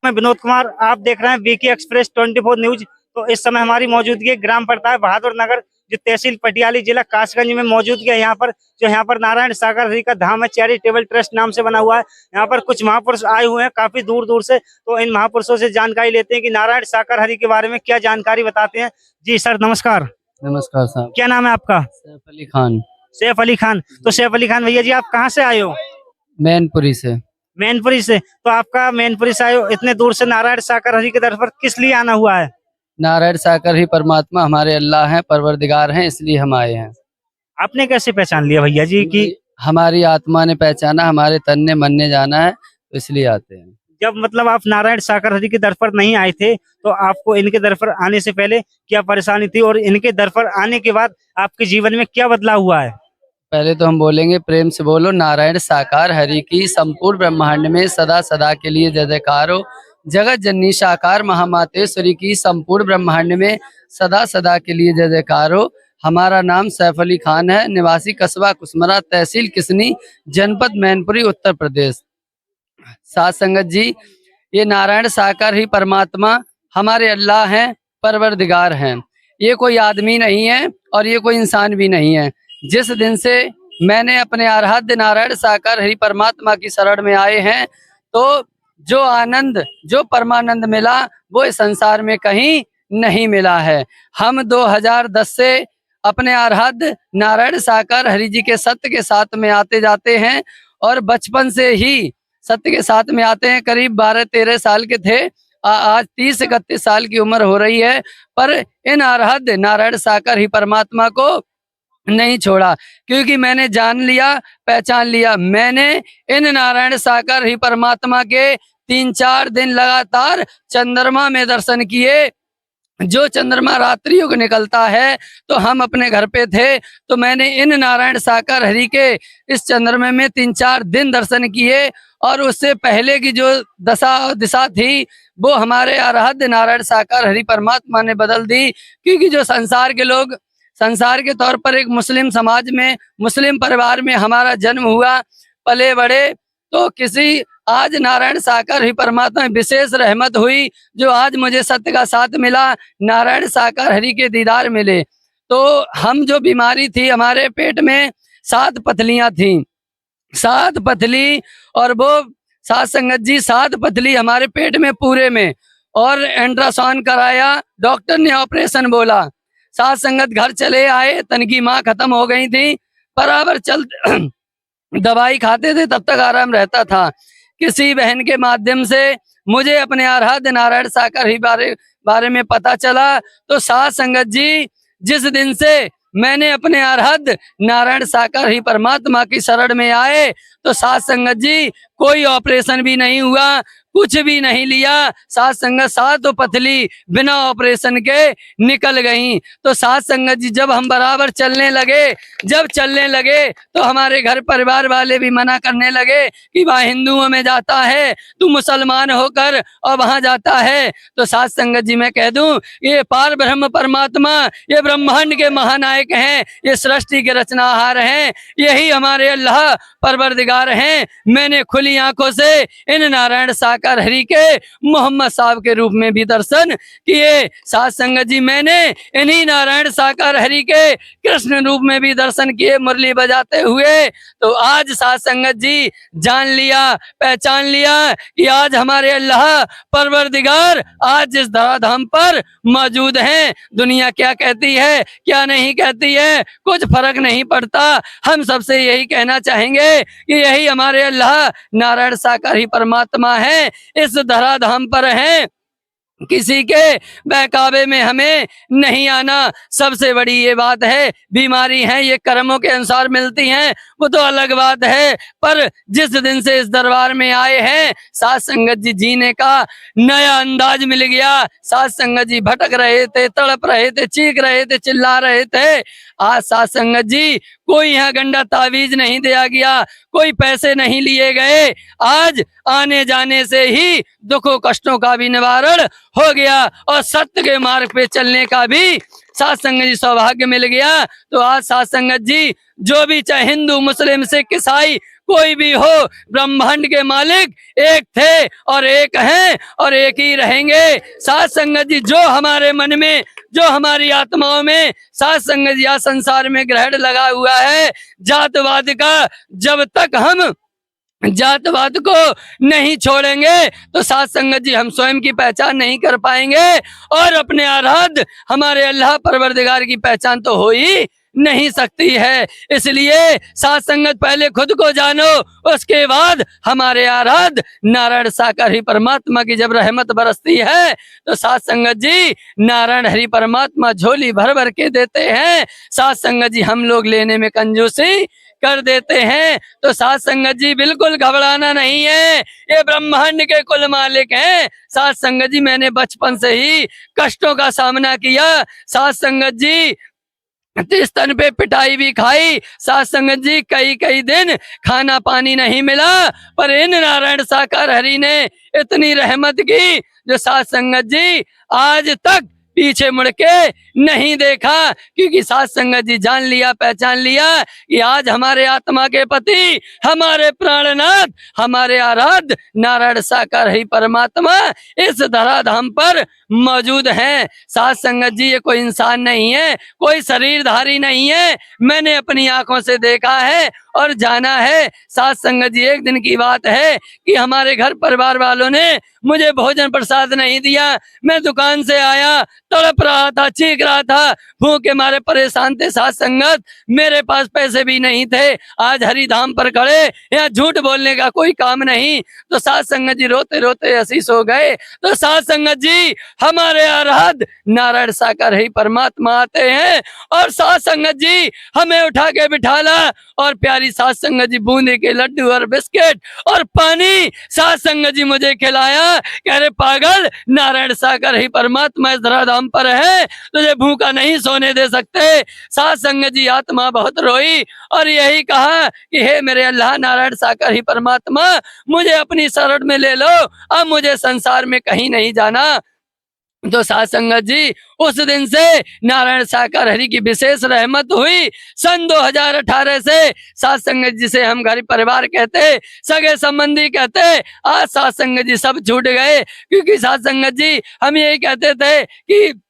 मैं विनोद कुमार, आप देख रहे हैं वीके एक्सप्रेस 24 न्यूज। तो इस समय हमारी मौजूदगी है ग्राम पड़ता है बहादुर नगर, जो तहसील पटियाली, जिला कासगंज में मौजूदगी है। यहाँ पर नारायण सागर हरि का धाम है, चैरिटेबल ट्रस्ट नाम से बना हुआ है। यहाँ पर कुछ महापुरुष आए हुए हैं काफी दूर दूर से। तो इन महापुरुषों से जानकारी लेते हैं कि नारायण सागर हरि के बारे में क्या जानकारी बताते हैं। जी सर नमस्कार। नमस्कार साहब। क्या नाम है आपका? सैफ अली खान। सैफ अली खान। तो सैफ अली खान भैया जी, आप कहाँ से आए हो? मैनपुरी से। मैनपुरी से। तो आपका मैनपुरी से आए हो, इतने दूर से नारायण सागर हरि के दर पर किस लिए आना हुआ है? नारायण सागर ही परमात्मा हमारे अल्लाह हैं, परवरदिगार हैं, इसलिए हम आए हैं। आपने कैसे पहचान लिया भैया जी कि हमारी आत्मा ने पहचाना, हमारे तन ने मन ने जाना है, तो इसलिए आते हैं। जब मतलब आप नारायण सागर हरि के दर पर नहीं आए थे, तो आपको इनके दर पर आने से पहले क्या परेशानी थी, और इनके दर पर आने के बाद आपके जीवन में क्या बदलाव हुआ है? पहले तो हम बोलेंगे, प्रेम से बोलो, नारायण साकार हरि की संपूर्ण ब्रह्मांड में सदा सदा के लिए जय जयकार हो। जगत जननी साकार महामातेश्वरी की संपूर्ण ब्रह्मांड में सदा सदा के लिए जय जयकार हो। हमारा नाम सैफ अली खान है, निवासी कस्बा कुसमरा, तहसील किसनी, जनपद मैनपुरी, उत्तर प्रदेश। साथ संगत जी, ये नारायण साकार ही परमात्मा हमारे अल्लाह हैं, परवरदिगार हैं। ये कोई आदमी नहीं है और ये कोई इंसान भी नहीं है। जिस दिन से मैंने अपने आराध्य नारायण साकार हरि परमात्मा की शरण में आए हैं, तो जो आनंद, जो परमानंद मिला, वो इस संसार में कहीं नहीं मिला है। हम 2010 से अपने आराध्य नारायण साकार हरि जी के सत्य के साथ में आते जाते हैं, और बचपन से ही सत्य के साथ में आते हैं। करीब 12-13 साल के थे, आज 30-31 साल की उम्र हो रही है, पर इन आराध्य नारायण साकार ही परमात्मा को नहीं छोड़ा, क्योंकि मैंने जान लिया, पहचान लिया। मैंने इन नारायण साकार ही परमात्मा के 3-4 दिन लगातार चंद्रमा में दर्शन किए। जो चंद्रमा रात्रि युग निकलता है, तो हम अपने घर पे थे, तो मैंने इन नारायण साकार हरि के इस चंद्रमा में 3-4 दिन दर्शन किए। और उससे पहले की जो दिशा थी, वो हमारे आराध्य नारायण साकार हरि परमात्मा ने बदल दी। क्योंकि जो संसार के लोग, संसार के तौर पर एक मुस्लिम समाज में, मुस्लिम परिवार में हमारा जन्म हुआ, पले बड़े, तो किसी आज नारायण साकार ही परमात्मा में विशेष रहमत हुई, जो आज मुझे सत्य का साथ मिला, नारायण साकार हरि के दीदार मिले। तो हम जो बीमारी थी, हमारे पेट में 7 पथलियां थी, 7 पथली, और वो सात संगत जी 7 पथली हमारे पेट में पूरे में। और अल्ट्रासाउंड कराया, डॉक्टर ने ऑपरेशन बोला। सात संगत घर चले आए, तन की माँ खत्म हो गई थी, बराबर चल दवाई खाते थे, तब तक आराम रहता था। किसी बहन के माध्यम से मुझे अपने आराध्य नारायण साकार ही बारे में पता चला। तो सात संगत जी, जिस दिन से मैंने अपने आराध्य नारायण साकार ही परमात्मा की शरण में आए, तो सात संगत जी कोई ऑपरेशन भी नहीं हुआ, कुछ भी नहीं लिया। सात संगत 7 पथली बिना ऑपरेशन के निकल गई। तो सात संगत जी, जब हम बराबर चलने लगे, जब चलने लगे, तो हमारे घर परिवार वाले भी मना करने लगे कि वह हिंदुओं में जाता है, तू मुसलमान होकर और वहां जाता है। तो सात संगत जी, मैं कह दूं, ये पार ब्रह्म परमात्मा, ये ब्रह्मांड के महानायक हैं, ये सृष्टि के रचनाहार हैं, यही हमारे अल्लाह परवरदिगार हैं। मैंने खुली आंखों से इन नारायण साकार हरि के मोहम्मद साहब के रूप में भी दर्शन किए। साथ संगत जी, मैंने इन्हीं नारायण साकार हरि के कृष्ण रूप में भी दर्शन किए, मुरली बजाते हुए। तो आज साथ संगत जी जान लिया, पहचान लिया कि आज हमारे अल्लाह परवरदिगार आज इस धराधाम पर मौजूद हैं। दुनिया क्या कहती है, क्या नहीं कहती है, कुछ फर्क नहीं पड़ता। हम सबसे यही कहना चाहेंगे कि यही हमारे अल्लाह नारायण साकार ही परमात्मा है, इस धराधाम पर हैं। किसी के बहकावे में हमें नहीं आना। सबसे बड़ी ये बात है, बीमारी है ये कर्मों के अनुसार मिलती हैं, वो तो अलग बात है, पर जिस दिन से इस दरबार में आए हैं, साथ संगत जी जीने का नया अंदाज मिल गया। साथ संगत जी भटक रहे थे, तड़प रहे थे, चीख रहे थे, चिल्ला रहे थे। आज साथ संगत जी कोई यहाँ गंडा तावीज नहीं दिया गया, कोई पैसे नहीं लिए गए। आज आने जाने से ही दुखों कष्टों का भी निवारण हो गया, और सत्य के मार्ग पे चलने का भी साथ संगत जी सौभाग्य मिल गया। तो आज साथ संगत जी, जो भी चाहे हिंदू, मुस्लिम, सिख, ईसाई, कोई भी हो, ब्रह्मांड के मालिक एक थे और एक हैं और एक ही रहेंगे। साथ संगत जी, जो हमारे मन में, जो हमारी आत्माओं में साथ संगत जी संसार में ग्रहण लगा हुआ है जातवाद का, जब तक हम जातवाद को नहीं छोड़ेंगे तो साथ संगत जी हम स्वयं की पहचान नहीं कर पाएंगे और अपने आराध्य हमारे अल्लाह परवरदिगार की पहचान तो हो ही नहीं सकती है। इसलिए साथ संगत पहले खुद को जानो, उसके बाद हमारे आराध्य नारायण साकार ही परमात्मा की जब रहमत बरसती है तो साथ संगत जी नारायण हरि परमात्मा झोली भर भर के देते हैं। साथ संगत जी हम लोग लेने में कंजूसी कर देते हैं। तो साथ संगत जी बिल्कुल घबराना नहीं है, ये ब्रह्मांड के कुल मालिक हैं। साथ संगत जी मैंने बचपन से ही कष्टों का सामना किया, साथ संगत जी इस तन पे पिटाई भी खाई, साथ संगत जी कई कई दिन खाना पानी नहीं मिला, पर इन नारायण साकार हरि ने इतनी रहमत की जो साथ संगत जी आज तक पीछे मुड़ के नहीं देखा, क्योंकि साथ संगत जी जान लिया, पहचान लिया कि आज हमारे आत्मा के पति, हमारे प्राणनाथ, हमारे आराध्य नारायण साकार ही परमात्मा इस धराधाम पर मौजूद हैं। साथ संगत जी ये कोई इंसान नहीं है, कोई शरीरधारी नहीं है, मैंने अपनी आंखों से देखा है और जाना है। साथ संगत जी एक दिन की बात है कि हमारे घर परिवार वालों ने मुझे भोजन प्रसाद नहीं दिया, मैं दुकान से आया, तड़प रहा था, चीख रहा था, भूख के मारे परेशान थे। साथ संगत मेरे पास पैसे भी नहीं थे, आज हरिधाम पर खड़े, यहाँ झूठ बोलने का कोई काम नहीं। तो साथ संगत जी रोते रोते हंसी सो गए। तो साथ संगत जी हमारे आराध्य नारायण साकार ही परमात्मा आते हैं और साथ संगत जी हमें उठा के बिठाला और प्यारी साथ संगत जी बूंदी के लड्डू और बिस्किट और पानी साथ संगत जी मुझे खिलाया। कह रहे पागल, नारायण साकार ही परमात्मा इस धराधाम पर है, तुझे भूखा नहीं सोने दे सकते। साथ संगत जी आत्मा बहुत रोई और यही कहा कि हे मेरे अल्लाह नारायण साकार ही परमात्मा, मुझे अपनी शरण में ले लो, अब मुझे संसार में कहीं नहीं जाना। तो साथ संगत जी उस दिन से नारायण साकार हरि की विशेष रहमत हुई। सन 2018 से साथ संगत जी से हम घर परिवार कहते, सगे संबंधी कहते, आज साथ संगत जी सब छूट गए, क्योंकि साथ संगत जी हम यही कहते थे कि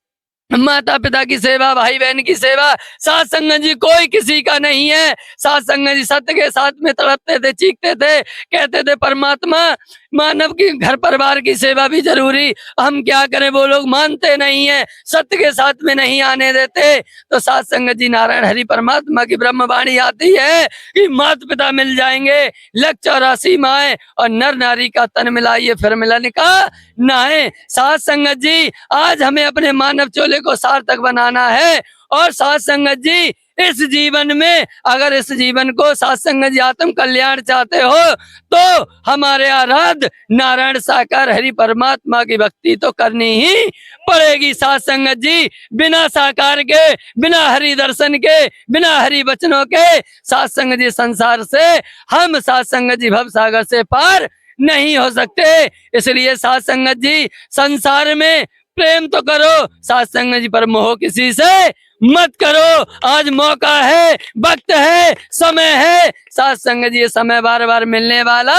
माता पिता की सेवा, भाई बहन की सेवा, साथ संगत जी कोई किसी का नहीं है। साथ संगत जी सत्य के साथ में तड़पते थे, चीखते थे, कहते थे परमात्मा मानव की घर परिवार की सेवा भी जरूरी, हम क्या करें, वो लोग मानते नहीं है, सत्य के साथ में नहीं आने देते। तो साथ संगत जी नारायण हरि परमात्मा की ब्रह्मवाणी आती है कि माता पिता मिल जाएंगे, लग 84 माए और नर नारी का तन मिलाइए फिर मिलन का नाए। साथ संगत जी आज हमें अपने मानव चोले को सार्थक बनाना है और साथ संगत जी इस जीवन में, अगर इस जीवन को साथ संगत जी आत्म कल्याण चाहते हो तो हमारे आराध्य नारायण साकार हरि परमात्मा की भक्ति तो करनी ही पड़ेगी। साथ संगत जी बिना साकार के, बिना हरि दर्शन के, बिना हरि वचनों के साथ संगत जी संसार से, हम साथ संगत जी भव सागर से पार नहीं हो सकते। इसलिए साथ संगत जी संसार में प्रेम तो करो, साथ संगत जी पर मोह किसी से मत करो। आज मौका है, वक्त है, समय है, साथ संगत जी ये समय बार बार मिलने वाला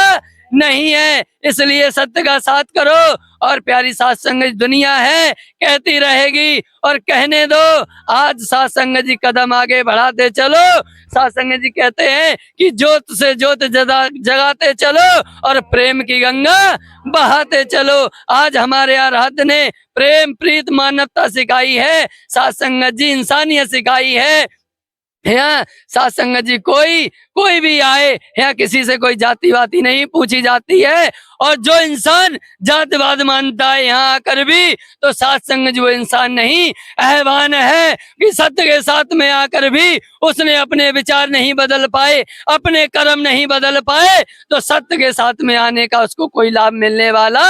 नहीं है, इसलिए सत्य का साथ करो। और प्यारी साथ संगत दुनिया है, कहती रहेगी और कहने दो। आज साथ संगत जी कदम आगे बढ़ाते चलो। साथ संगत जी कहते हैं कि ज्योत से ज्योत जगाते चलो और प्रेम की गंगा बहाते चलो। आज हमारे आराध्य ने प्रेम, प्रीत, मानवता सिखाई है, साथ संगत जी इंसानियत सिखाई है। यहाँ साथ संगत जी कोई भी आए, यहाँ किसी से कोई जाति वाती नहीं पूछी जाती है, और जो इंसान जातिवाद मानता है यहाँ आकर भी, तो साथ संगत जी वो इंसान नहीं, हैवान है कि सत्य के साथ में आकर भी उसने अपने विचार नहीं बदल पाए, अपने कर्म नहीं बदल पाए, तो सत्य के साथ में आने का उसको कोई लाभ मिलने वाला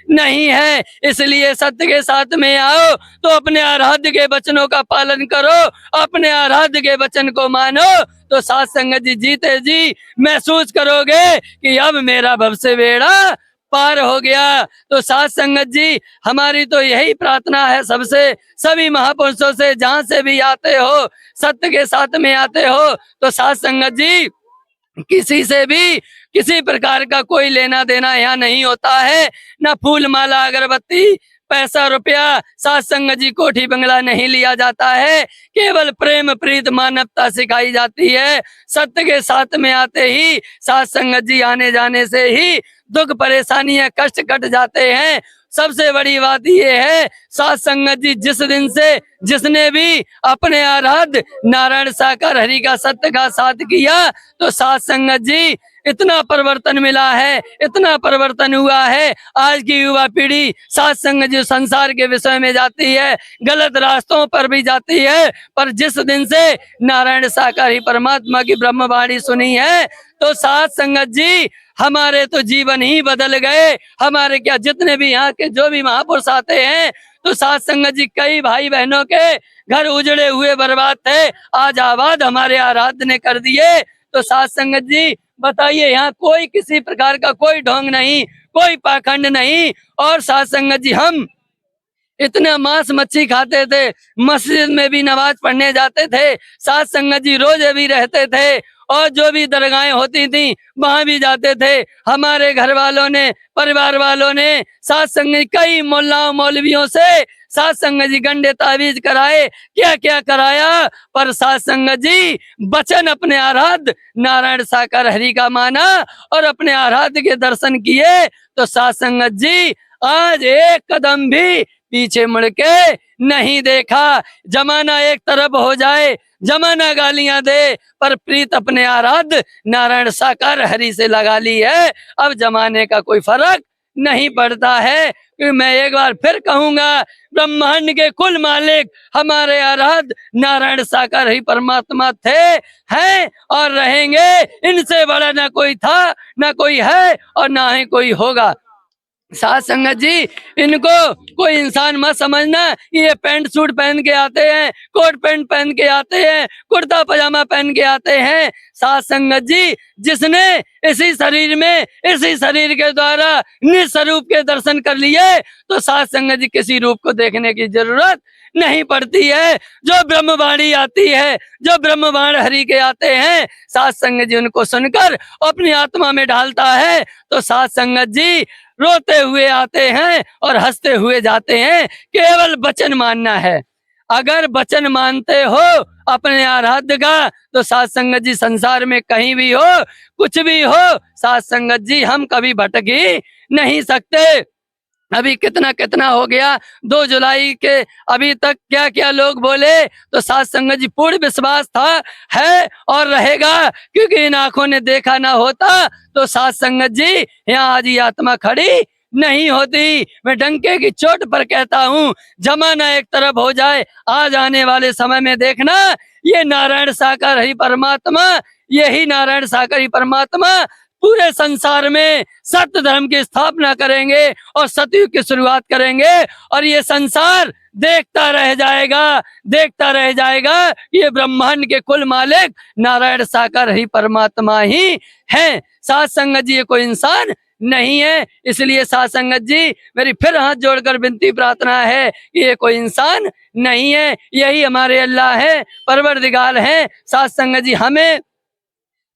नहीं है। इसलिए सत्य के साथ में आओ तो अपने आराध्य के वचनों का पालन करो, अपने आराध्य के वचन को मानो, तो साथ संगत जी जीते जी महसूस करोगे कि अब मेरा भव से बेड़ा पार हो गया। तो साथ संगत जी हमारी तो यही प्रार्थना है सबसे, सभी महापुरुषों से, जहाँ से भी आते हो, सत्य के साथ में आते हो, तो साथ संगत जी किसी से भी किसी प्रकार का कोई लेना देना यहाँ नहीं होता है। न फूल माला अगरबत्ती पैसा रुपया साथ संगत जी कोठी बंगला नहीं लिया जाता है। केवल प्रेम प्रीत मानवता सिखाई जाती है। सत्य के साथ में आते ही साथ संगत जी आने जाने से ही दुख परेशानियां कष्ट कट जाते हैं। सबसे बड़ी बात ये है साथ संगत जी जिस दिन से जिसने भी अपने आराध्य नारायण साकार हरि का सत्य का साथ किया तो साथ संगत जी इतना परिवर्तन मिला है, इतना परिवर्तन हुआ है। आज की युवा पीढ़ी साथ संगत जी संसार के विषय में जाती है, गलत रास्तों पर भी जाती है, पर जिस दिन से नारायण साकार ही परमात्मा की ब्रह्मवाणी सुनी है तो साथ संगत जी हमारे तो जीवन ही बदल गए। हमारे क्या जितने भी यहाँ के जो भी महापुरुष आते हैं तो साथ संगत जी कई भाई बहनों के घर उजड़े हुए बर्बाद थे, आज आबाद हमारे आराध्य ने कर दिए। तो साथ संगत जी बताइए यहाँ कोई किसी प्रकार का कोई ढोंग नहीं, कोई पाखंड नहीं। और साथ संगत जी हम इतना मांस मच्छी खाते थे, मस्जिद में भी नमाज पढ़ने जाते थे, साथ संगत जी रोजे भी रहते थे और जो भी दरगाहें होती थी वहां भी जाते थे। हमारे घर वालों ने परिवार वालों ने साथ संगत कई मोल्लाओं मौलवियों से साथ संगत जी गंडे तावीज कराए, क्या क्या कराया, पर साथ संगत जी वचन अपने आराध्य नारायण साकार हरि का माना और अपने आराध्य के दर्शन किए तो साथ संगत जी आज एक कदम भी पीछे मुड़ के नहीं देखा। जमाना एक तरफ हो जाए, जमाना गालियां दे, पर प्रीत अपने आराध्य नारायण साकार हरि से लगा ली है। अब जमाने का कोई फर्क नहीं पड़ता है। मैं एक बार फिर कहूंगा ब्रह्मांड के कुल मालिक हमारे आराध्य नारायण साकार हरि परमात्मा थे, हैं और रहेंगे। इनसे बड़ा ना कोई था, ना कोई है और ना ही कोई होगा। साथ संगत जी इनको कोई इंसान मत समझना, ये पैंट सूट पहन के आते हैं, कोट पैंट पहन के आते हैं, कुर्ता पजामा पहन के आते हैं। साथ संगत जी जिसने इसी शरीर में इसी शरीर के द्वारा निस्वरूप के दर्शन कर लिए तो साथ संगत जी किसी रूप को देखने की जरूरत नहीं पड़ती है। जो ब्रह्मवाणी आती है, जो ब्रह्मवाण हरि के आते हैं, साथ संगत जी उनको सुनकर अपनी आत्मा में डालता है तो साथ संगत जी रोते हुए आते हैं और हंसते हुए जाते हैं। केवल वचन मानना है। अगर वचन मानते हो अपने आराध्य का तो साथ संगत जी संसार में कहीं भी हो, कुछ भी हो, साथ संगत जी हम कभी भटक ही नहीं सकते। अभी कितना कितना हो गया 2 जुलाई के अभी तक क्या क्या लोग बोले तो साथ संगत जी पूर्ण विश्वास था, है और रहेगा, क्योंकि इन आंखों ने देखा ना होता तो साथ संगत जी यहाँ आज ये आत्मा खड़ी नहीं होती। मैं डंके की चोट पर कहता हूँ जमाना एक तरफ हो जाए, आज आने वाले समय में देखना ये नारायण साकार हरि परमात्मा, यही नारायण साकार हरि परमात्मा पूरे संसार में सत्य धर्म की स्थापना करेंगे और सतयुग की शुरुआत करेंगे और ये संसार देखता रह जाएगा, देखता रह जाएगा। ये ब्रह्मांड के कुल मालिक नारायण साकार हरि परमात्मा ही हैं। साथ संगत जी ये कोई इंसान नहीं है। इसलिए साथ संगत जी मेरी फिर हाथ जोड़कर विनती प्रार्थना है कि ये कोई इंसान नहीं है, यही हमारे अल्लाह है, परवरदिगार है। साथ संगत जी हमें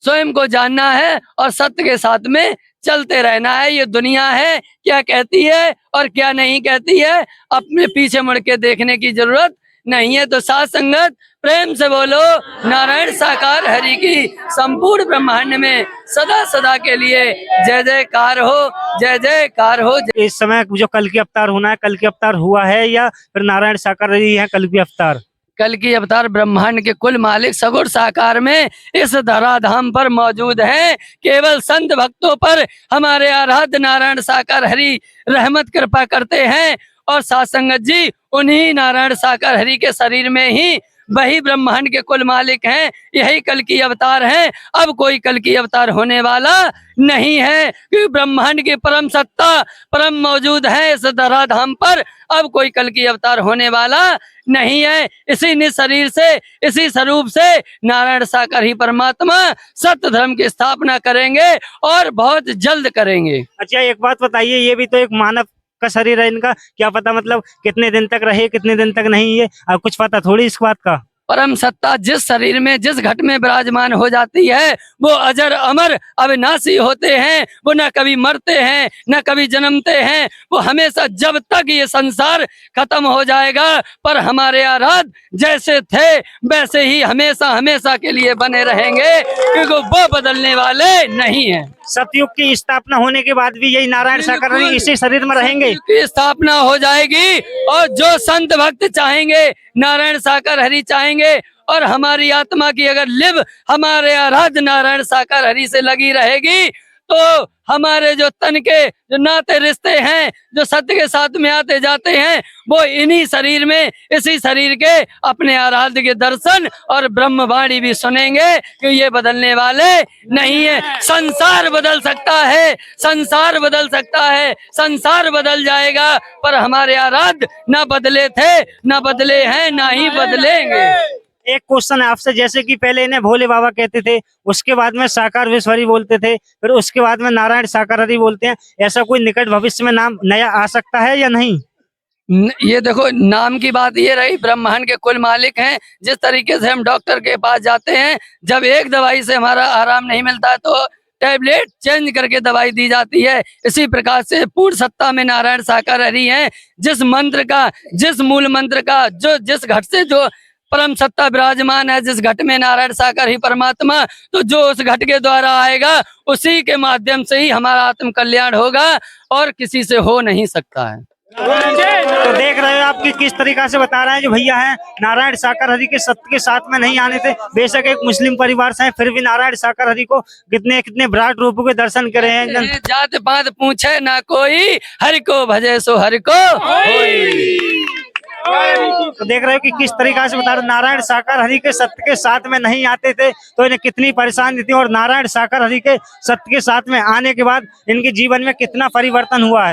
स्वयं को जानना है और सत्य के साथ में चलते रहना है। ये दुनिया है क्या कहती है और क्या नहीं कहती है अपने पीछे मुड़ के देखने की जरूरत नहीं है। तो साथ संगत प्रेम से बोलो नारायण साकार हरि की संपूर्ण ब्रह्मांड में सदा सदा के लिए जय जयकार हो, जय जयकार हो। इस समय जो कल की अवतार होना है, कल की अवतार हुआ है या फिर नारायण साकार हरि है कल की अवतार? कल की अवतार ब्रह्मांड के कुल मालिक सगुण साकार में इस धराधाम पर मौजूद हैं। केवल संत भक्तों पर हमारे आराध्य नारायण साकार हरि रहमत कृपा करते हैं और साथ संगत जी उन्हीं नारायण साकार हरि के शरीर में ही वही ब्रह्मांड के कुल मालिक हैं, यही कल की अवतार हैं। अब कोई कल की अवतार होने वाला नहीं है, क्योंकि ब्रह्मांड की परम सत्ता परम मौजूद है इस धराधाम पर। अब कोई कल की अवतार होने वाला नहीं है। इसी निज शरीर से, इसी स्वरूप से नारायण साकार ही परमात्मा सत्य धर्म की स्थापना करेंगे और बहुत जल्द करेंगे। अच्छा एक बात बताइए, ये भी तो एक मानव का शरीर है, इनका क्या पता मतलब कितने दिन तक रहे कितने दिन तक नहीं, ये अब कुछ पता थोड़ी इस बात का? परम सत्ता जिस शरीर में जिस घट में विराजमान हो जाती है वो अजर अमर अविनाशी होते हैं। वो न कभी मरते हैं न कभी जन्मते हैं। वो हमेशा जब तक ये संसार खत्म हो जाएगा पर हमारे आराध जैसे थे वैसे ही हमेशा हमेशा के लिए बने रहेंगे, क्योंकि वो बदलने वाले नहीं हैं। सतयुग की स्थापना होने के बाद भी यही नारायण साकार हरि इसी शरीर में रहेंगे। की स्थापना हो जाएगी और जो संत भक्त चाहेंगे नारायण साकार हरि चाहेंगे और हमारी आत्मा की अगर लिव हमारे आराध्य नारायण साकार हरि से लगी रहेगी तो हमारे जो तन के जो नाते रिश्ते हैं जो सत्य के साथ में आते जाते हैं वो इन्हीं शरीर में इसी शरीर के अपने आराध्य के दर्शन और ब्रह्मवाणी भी सुनेंगे कि ये बदलने वाले नहीं है। संसार बदल सकता है, संसार बदल सकता है, संसार बदल जाएगा पर हमारे आराध्य ना बदले थे ना बदले हैं ना ही बदलेंगे। एक क्वेश्चन है आपसे, जैसे कि पहले इन्हें भोले बाबा कहते थे, उसके बाद में साकार विश्वहरि बोलते थे, फिर उसके बाद में नारायण साकार हरि बोलते हैं, ऐसा कोई निकट भविष्य में नाम नया आ सकता है या नहीं? ये देखो नाम की बात ये रही, ब्रह्मांड के कुल मालिक हैं। जिस तरीके से हम डॉक्टर के पास जाते हैं, जब एक दवाई से हमारा आराम नहीं मिलता है तो टैबलेट चेंज करके दवाई दी जाती है। इसी प्रकार से पूर्ण सत्ता में नारायण साकार हरि हैं। जिस मंत्र का जिस मूल मंत्र का जो जिस घट से जो परम सत्ता विराजमान है, जिस घट में नारायण साकार ही परमात्मा, तो जो उस घट के द्वारा आएगा उसी के माध्यम से ही हमारा आत्म कल्याण होगा और किसी से हो नहीं सकता है। तो देख रहे हो आप कि किस तरीका से बता रहे हैं जो भैया हैं नारायण साकार हरि के सत्य के साथ में नहीं आने थे। बेशक एक मुस्लिम परिवार से हैं, फिर भी नारायण साकार हरि को कितने कितने विराट रूपों के दर्शन करे हैं। जात पात पूछे ना कोई, हरि को भजे सो हरि को होई। तो देख रहे हो कि किस तरीका से बता रहे नारायण साकार हरि के सत्य के साथ में नहीं आते थे तो इन्हें कितनी परेशानी थी और नारायण साकार हरि के सत्य के साथ में आने के बाद इनके जीवन में कितना परिवर्तन हुआ है।